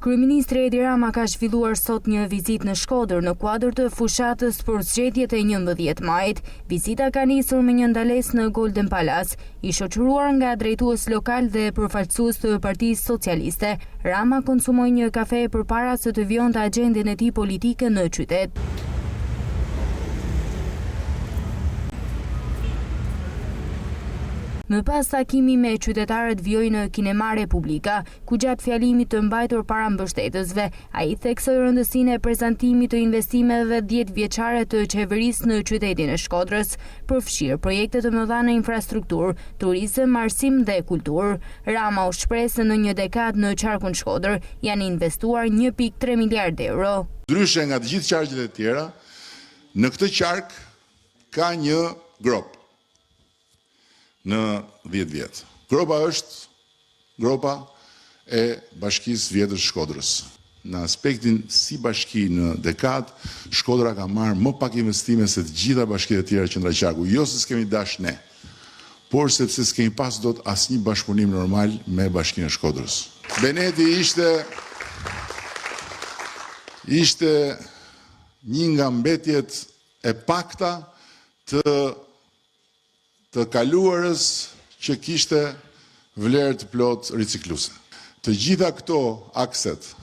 Kryeministri Edi Rama ka zhvilluar sot një vizitë në Shkodër në kuadër të fushatës për zgjedhjet e 11 majit. Vizita ka nisur me një ndalesë në Golden Palace, i shoqëruar nga drejtues lokal dhe përfaqësues të Partisë Socialiste. Rama konsumoi një kafe përpara se të vjonte agjendën e tij politike në qytet. Më pas takimi me qytetarët vjoi në Kinema Republika, ku gjatë fjalimit të mbajtur para mbështetësve, ai theksoi rëndësinë e prezantimit të investimeve 10-vjeçare të qeverisë në qytetin e Shkodrës, përfshirë projekte të mëdha në infrastrukturë, turizëm, arsim dhe kulturë. Rama u shpreh se në një dekadë në qarkun Shkodër janë investuar 1.3 miliardë euro. Ndryshe nga të gjithë qarqet e tjera, në këtë qark ka një grop në 10 vjetë. Gropa është gropa e Bashkisë Vjetër Shkodrës. Në aspektin si bashki në dekadë, Shkodra ka marrë më pak investime se të gjitha bashkitë e tjera qendra qarku. Jo se s'kemi dash ne, por sepse s'kemi pas dot asnjë bashkëpunim normal me Bashkinë e Shkodrës. Beneti ishte një nga mbetjet e pakta të kaluarës që kishte vlerë të plot ricikluese. Të gjitha këto akset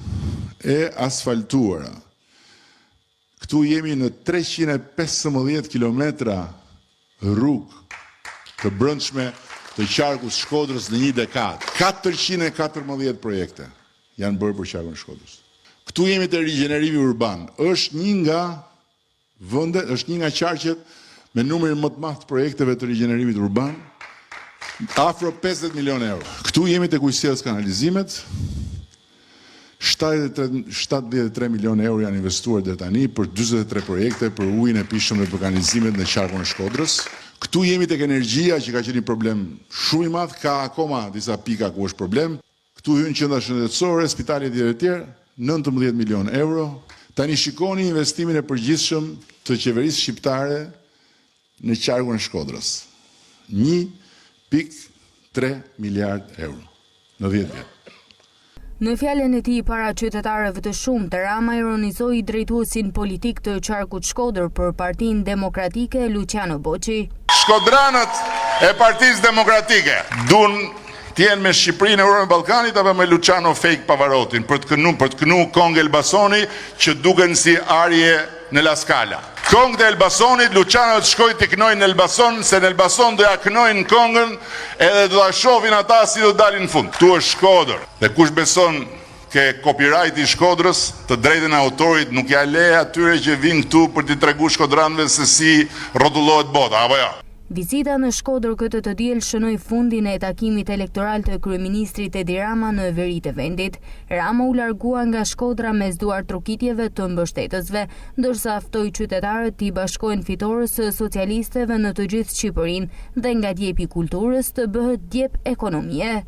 e asfaltuara, këtu jemi në 315 kilometra rrugë të brendshme të qarkut Shkodrës në një dekadë. 414 projekte janë bërë për qarkun Shkodrës. Këtu jemi te rigjenerimi urban. Është një nga qarqet me numrin më të madh të projekteve të rigjenerimit urban, afro 50 milionë euro. Këtu jemi te kujtësia kanalizimet, 73 milionë euro janë investuar deri tani për 43 projekte për ujin e pishëm dhe për kanalizimet në qarkun e Shkodrës. Këtu jemi tek energjia që ka qenë një problem shumë i madh, ka akoma disa pika ku është problem. Këtu hyn qendra shëndetësore, spitale e tjerë, 19 milionë euro. Tani shikoni investimin e përgjithshëm të qeverisë shqiptare në qarkun e Shkodrës. 1.3 miliard euro në 10 vjet. Në fjalën e tij para qytetarëve të shumtë, Rama ironizoi drejtuesin politik të qarkut Shkodër për Partinë Demokratike, Luciano Boçi. Shkodranët e Partisë Demokratike duan të jenë me Shqipërinë, Europën e Ballkanit apo me Luciano Fake Pavarotin për të kënu Kong Elbasoni që duken si arje në La Scala. Kongët e Elbasonit, Luciano të shkoj të kënojnë në Elbason, se në Elbason do ja kënojnë Kongën edhe do ta shohin ata si do dalin në fund. Ktu është Shkodër. Dhe kush beson ke copyright i Shkodrës, të drejtën e autorit nuk ja le atyre që vinë këtu për t'i treguar shkodranëve se si rrotullohet bota, apo jo? Vizita në Shkodër këtë të diel shënoi fundin e takimit elektoral të kryeministrit Edi Rama në veritë e vendit. Rama u largua nga Shkodra mes duar trokitjeve të mbështetësve, ndërsa ftoi qytetarët t'i bashkojnë fitores së socialistëve në të gjithë Shqipërinë dhe nga djepi kulturës të bëhet djep ekonomie.